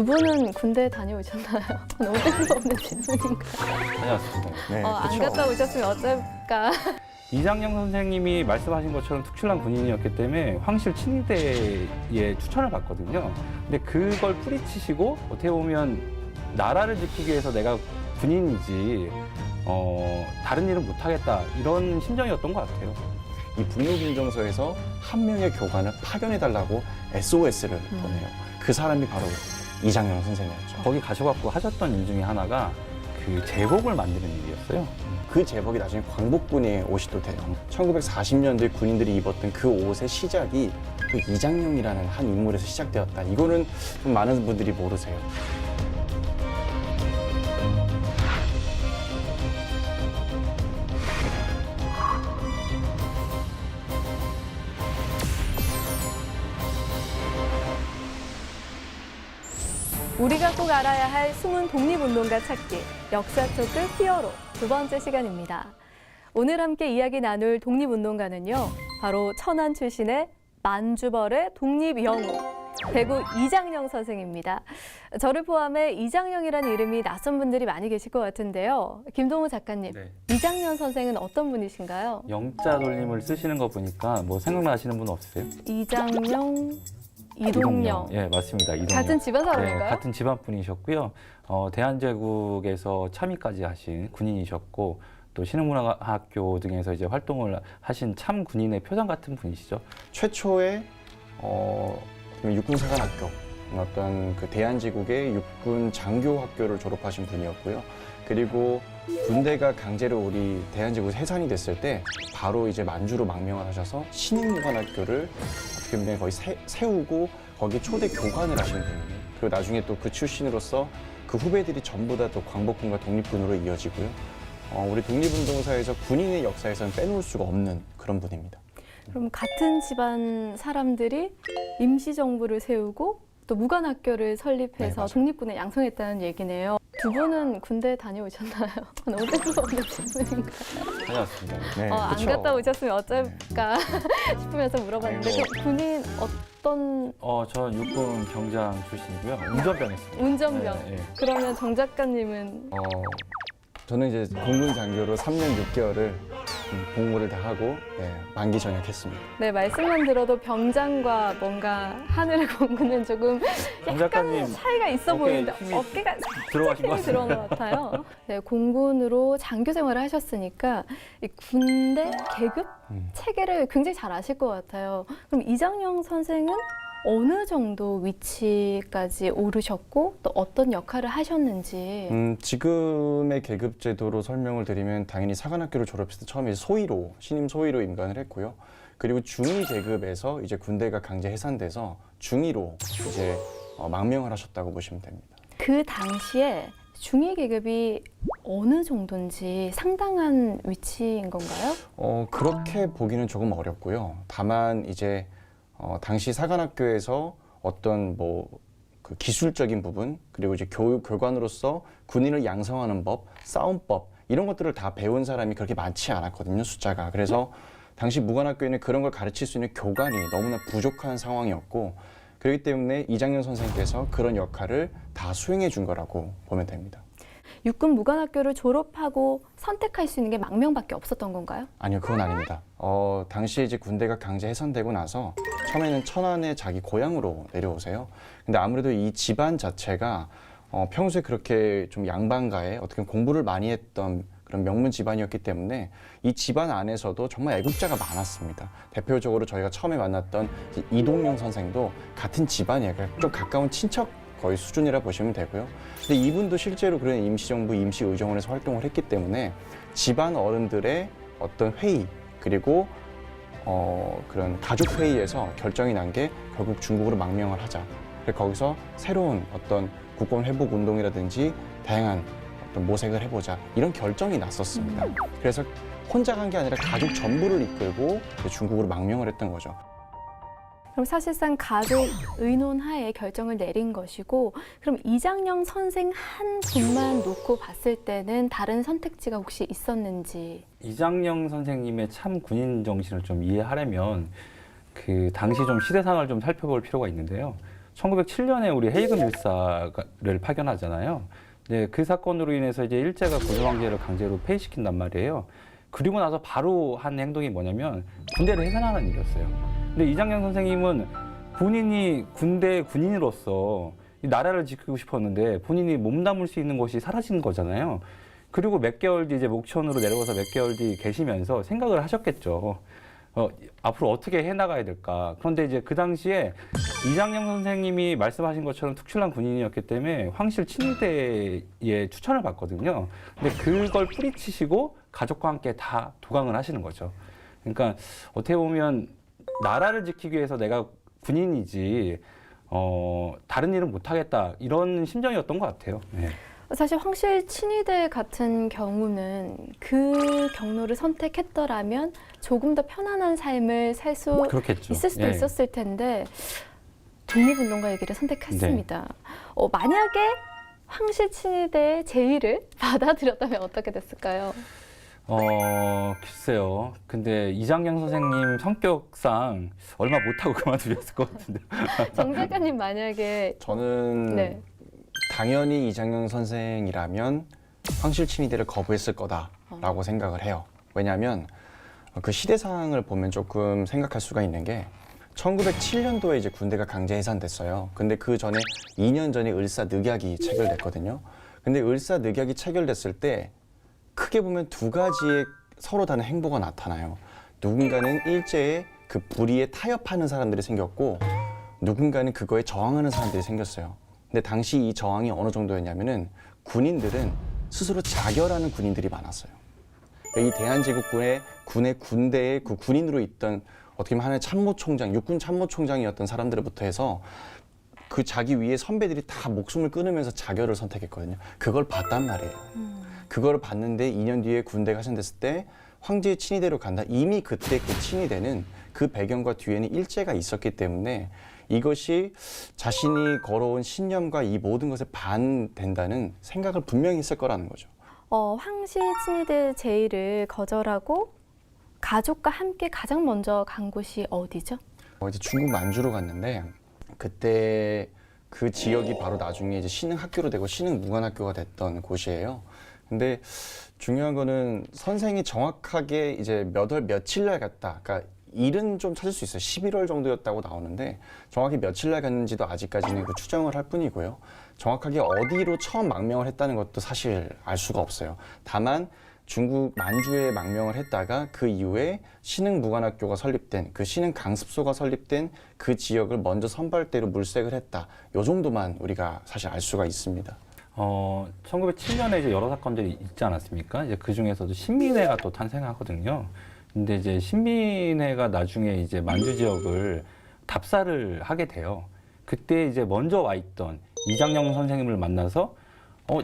두 분은 군대 다녀오셨나요? 너무 뜬금없는 질문인가? 다녀왔습니다. 네, 안 그쵸. 갔다 오셨으면 어쩔까? 이장영 선생님이 말씀하신 것처럼 특출난 군인이었기 때문에 황실 친위대에 추천을 받거든요. 근데 그걸 뿌리치시고 어떻게 보면 나라를 지키기 위해서 내가 군인이지 다른 일은 못하겠다 이런 심정이었던 것 같아요. 이 북녘인정서에서 한 명의 교관을 파견해달라고 SOS를 보내요. 그 사람이 바로 이장영 선생이었죠. 거기 가셔갖고 하셨던 일 중에 하나가 그 제복을 만드는 일이었어요. 그 제복이 나중에 광복군의 옷이 또 돼요. 1940년대 군인들이 입었던 그 옷의 시작이 그 이장영이라는 한 인물에서 시작되었다. 이거는 좀 많은 분들이 모르세요. 우리가 꼭 알아야 할 숨은 독립운동가 찾기, 역사 토크 히어로 두 번째 시간입니다. 오늘 함께 이야기 나눌 독립운동가는요, 바로 천안 출신의 만주벌의 독립영웅, 대구 이장영 선생입니다. 저를 포함해 이장영이라는 이름이 낯선 분들이 많이 계실 것 같은데요. 김동우 작가님, 네. 이장영 선생은 어떤 분이신가요? 영자 돌림을 쓰시는 거 보니까 뭐 생각나시는 분 없으세요? 이장영, 이동영. 예, 맞습니다. 이동영. 같은 집안 네, 사람인가요? 같은 집안 분이셨고요. 대한제국에서 참의까지 하신 군인이셨고 또 신흥문화학교 등에서 이제 활동을 하신 참 군인의 표상 같은 분이시죠. 최초의 육군사관학교, 어떤 그 대한제국의 육군 장교학교를 졸업하신 분이었고요. 그리고 군대가 강제로 우리 대한제국 해산이 됐을 때 바로 이제 만주로 망명을 하셔서 신흥무관학교를 어떻게 보면 거의 세우고 거기 초대 교관을 하신 분이에요. 그리고 나중에 또 그 출신으로서 그 후배들이 전부 다 또 광복군과 독립군으로 이어지고요. 우리 독립운동사에서 군인의 역사에서는 빼놓을 수가 없는 그런 분입니다. 그럼 같은 집안 사람들이 임시정부를 세우고 또 무관학교를 설립해서 네, 독립군을 양성했다는 얘기네요. 두 분은 군대 다녀오셨나요? 너무 뜬금없는 질문인가? 다녀왔습니다. 네, 안 그쵸. 갔다 오셨으면 어쩔까 싶으면서 물어봤는데 아이고. 그럼 군인 어떤 전 육군 병장 출신이고요. 운전병 했습니다. 운전병? 네, 네. 그러면 정 작가님은 저는 이제 공군 장교로 3년 6개월을 복무를 다 하고 만기 전역했습니다. 네, 말씀만 들어도 병장과 뭔가 하늘을 공군은 조금 정 약간 작가님 차이가 있어 어깨에 보이는데 힘이 어깨가 들어가신 것 힘이 들어온 같습니다. 것 같아요. 네, 공군으로 장교 생활을 하셨으니까 이 군대 계급 체계를 굉장히 잘 아실 것 같아요. 그럼 이장영 선생은 어느 정도 위치까지 오르셨고 또 어떤 역할을 하셨는지. 지금의 계급 제도로 설명을 드리면 당연히 사관학교를 졸업했을 때 처음에 소위로, 신임 소위로 임관을 했고요. 그리고 중위 계급에서 이제 군대가 강제 해산돼서 중위로 이제 망명을 하셨다고 보시면 됩니다. 그 당시에 중위 계급이 어느 정도인지 상당한 위치인 건가요? 그렇게 보기는 조금 어렵고요. 다만 이제 당시 사관학교에서 어떤 그 기술적인 부분 그리고 이제 교관으로서 군인을 양성하는 법, 싸움법 이런 것들을 다 배운 사람이 그렇게 많지 않았거든요, 숫자가. 그래서 당시 무관학교에는 그런 걸 가르칠 수 있는 교관이 너무나 부족한 상황이었고 그렇기 때문에 이장영 선생님께서 그런 역할을 다 수행해 준 거라고 보면 됩니다. 육군 무관학교를 졸업하고 선택할 수 있는 게 망명밖에 없었던 건가요? 아니요, 그건 아닙니다. 당시에 이제 군대가 강제 해산되고 나서 처음에는 천안에 자기 고향으로 내려오세요. 근데 아무래도 이 집안 자체가 평소에 그렇게 좀 양반가에 어떻게 보면 공부를 많이 했던 그런 명문 집안이었기 때문에 이 집안 안에서도 정말 애국자가 많았습니다. 대표적으로 저희가 처음에 만났던 이동영 선생도 같은 집안이에요. 좀 가까운 친척 거의 수준이라 보시면 되고요. 근데 이분도 실제로 그런 임시정부, 임시의정원에서 활동을 했기 때문에 집안 어른들의 어떤 회의 그리고 그런 가족 회의에서 결정이 난 게 결국 중국으로 망명을 하자. 그래서 거기서 새로운 어떤 국권 회복 운동이라든지 다양한 어떤 모색을 해보자 이런 결정이 났었습니다. 그래서 혼자 간 게 아니라 가족 전부를 이끌고 중국으로 망명을 했던 거죠. 그럼 사실상 가족 의논하에 결정을 내린 것이고 그럼 이장영 선생 한 분만 놓고 봤을 때는 다른 선택지가 혹시 있었는지. 이장영 선생님의 참 군인 정신을 좀 이해하려면 그 당시 좀 시대상을 좀 살펴볼 필요가 있는데요. 1907년에 우리 헤이금 일사를 파견하잖아요. 네, 그 사건으로 인해서 이제 일제가 고조 황제를 강제로 폐위시킨단 말이에요. 그리고 나서 바로 한 행동이 뭐냐면 군대를 해산하는 일이었어요. 근데 이장영 선생님은 본인이 군대 군인으로서 이 나라를 지키고 싶었는데 본인이 몸담을 수 있는 곳이 사라진 거잖아요. 그리고 몇 개월 뒤 이제 목천으로 내려가서 몇 개월 뒤 계시면서 생각을 하셨겠죠. 앞으로 어떻게 해나가야 될까. 그런데 이제 그 당시에 이장영 선생님이 말씀하신 것처럼 특출난 군인이었기 때문에 황실 친위대에 추천을 받거든요. 근데 그걸 뿌리치시고 가족과 함께 다 도강을 하시는 거죠. 그러니까 어떻게 보면 나라를 지키기 위해서 내가 군인이지 다른 일은 못하겠다 이런 심정이었던 것 같아요. 네. 사실 황실 친위대 같은 경우는 그 경로를 선택했더라면 조금 더 편안한 삶을 살 수 그렇겠죠. 있을 수도 예. 있었을 텐데 독립운동가 얘기를 선택했습니다. 만약에 황실 친위대의 제의를 받아들였다면 어떻게 됐을까요? 글쎄요. 근데 이장영 선생님 성격상 얼마 못하고 그만두셨을 것 같은데. 정 작가님 만약에 저는 네. 당연히 이장영 선생이라면 황실 친위대를 거부했을 거다라고 생각을 해요. 왜냐하면 그 시대상을 보면 조금 생각할 수가 있는 게 1907년도에 이제 군대가 강제 해산됐어요. 근데 그 전에 2년 전에 을사늑약이 체결됐거든요. 근데 을사늑약이 체결됐을 때 크게 보면 두 가지의 서로 다른 행보가 나타나요. 누군가는 일제의 그 불의에 타협하는 사람들이 생겼고 누군가는 그거에 저항하는 사람들이 생겼어요. 근데 당시 이 저항이 어느 정도였냐면은 군인들은 스스로 자결하는 군인들이 많았어요. 이 대한제국군의 군대의 그 군인으로 있던 어떻게 보면 하나의 참모총장, 육군 참모총장이었던 사람들부터 해서 그 자기 위에 선배들이 다 목숨을 끊으면서 자결을 선택했거든요. 그걸 봤단 말이에요. 그걸 봤는데 2년 뒤에 군대가 해산됐을 때 황제의 친위대로 간다. 이미 그때 그 친위대는 그 배경과 뒤에는 일제가 있었기 때문에 이것이 자신이 걸어온 신념과 이 모든 것에 반된다는 생각을 분명히 했을 거라는 거죠. 황실 친위대 제의를 거절하고 가족과 함께 가장 먼저 간 곳이 어디죠? 이제 중국 만주로 갔는데 그때 그 지역이 바로 나중에 이제 신흥학교로 되고 신흥무관학교가 됐던 곳이에요. 근데 중요한 거는 선생이 정확하게 이제 몇 월 며칠 날 갔다. 그러니까 일은 좀 찾을 수 있어요. 11월 정도였다고 나오는데 정확히 며칠 날 갔는지도 아직까지는 그 추정을 할 뿐이고요. 정확하게 어디로 처음 망명을 했다는 것도 사실 알 수가 없어요. 다만 중국 만주에 망명을 했다가 그 이후에 신흥무관학교가 설립된 그 신흥강습소가 설립된 그 지역을 먼저 선발대로 물색을 했다. 요 정도만 우리가 사실 알 수가 있습니다. 1907년에 이제 여러 사건들이 있지 않았습니까? 이제 그 중에서도 신민회가 또 탄생하거든요. 근데 이제 신민회가 나중에 이제 만주 지역을 답사를 하게 돼요. 그때 이제 먼저 와 있던 이장영 선생님을 만나서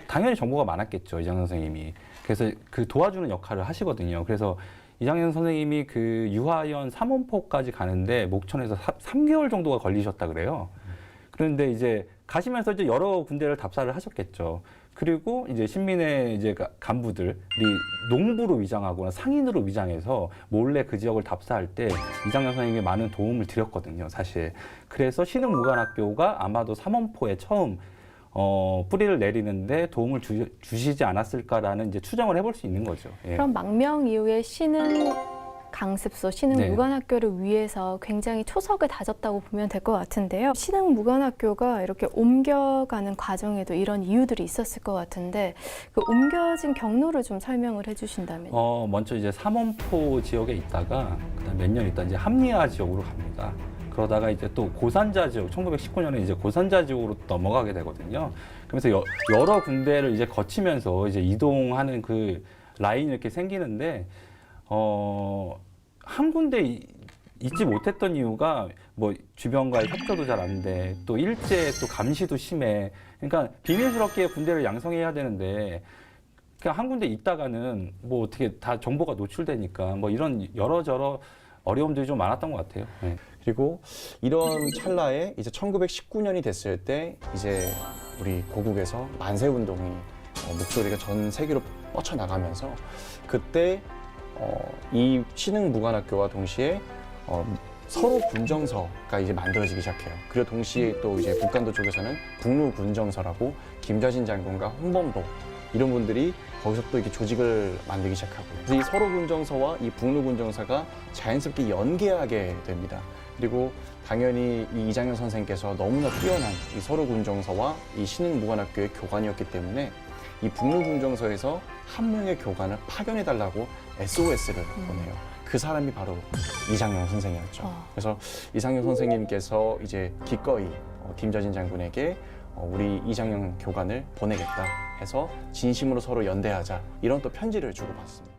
당연히 정보가 많았겠죠, 이장영 선생님이. 그래서 그 도와주는 역할을 하시거든요. 그래서 이장영 선생님이 그 유하연 삼원포까지 가는데 목천에서 3개월 정도가 걸리셨다 그래요. 그런데 이제 가시면서 이제 여러 군데를 답사를 하셨겠죠. 그리고 이제 신민회 이제 간부들이 농부로 위장하거나 상인으로 위장해서 몰래 그 지역을 답사할 때 이장영 선생님이 많은 도움을 드렸거든요, 사실. 그래서 신흥무관학교가 아마도 삼원포에 처음 뿌리를 내리는데 도움을 주시지 않았을까라는 이제 추정을 해볼 수 있는 거죠. 예. 그럼 망명 이후에 신흥강습소, 신흥무관학교를 위해서 굉장히 초석을 다졌다고 보면 될 것 같은데요. 신흥무관학교가 이렇게 옮겨가는 과정에도 이런 이유들이 있었을 것 같은데 그 옮겨진 경로를 좀 설명을 해주신다면요. 먼저 이제 삼원포 지역에 있다가 그다음 몇 년 있다 이제 합리화 지역으로 갑니다. 그러다가 이제 또 고산자 지역, 1919년에 이제 고산자 지역으로 넘어가게 되거든요. 그러면서 여러 군데를 이제 거치면서 이제 이동하는 그 라인이 이렇게 생기는데, 한 군데 있지 못했던 이유가 뭐 주변과의 협조도 잘 안 돼, 또 일제 또 감시도 심해. 그러니까 비밀스럽게 군대를 양성해야 되는데, 그냥 한 군데 있다가는 뭐 어떻게 다 정보가 노출되니까 뭐 이런 여러저러 어려움들이 좀 많았던 것 같아요. 네. 그리고 이런 찰나에 이제 1919년이 됐을 때 이제 우리 고국에서 만세 운동이 목소리가 전 세계로 뻗쳐나가면서 그때 이 신흥무관학교와 동시에 서로 군정서가 이제 만들어지기 시작해요. 그리고 동시에 또 이제 북한도 쪽에서는 북루 군정서라고 김좌진 장군과 홍범도 이런 분들이 거기서 또 이렇게 조직을 만들기 시작하고, 그래서 이 서로 군정서와 이 북루 군정서가 자연스럽게 연계하게 됩니다. 그리고 당연히 이 이장현 선생께서 너무나 뛰어난 이 서로 군정서와 이 신흥무관학교의 교관이었기 때문에 이 북루 군정서에서 한 명의 교관을 파견해달라고 SOS를 보내요. 그 사람이 바로 이장영 선생이었죠. 그래서 이장영 선생님께서 이제 기꺼이 김좌진 장군에게 우리 이장영 교관을 보내겠다 해서 진심으로 서로 연대하자, 이런 또 편지를 주고받습니다.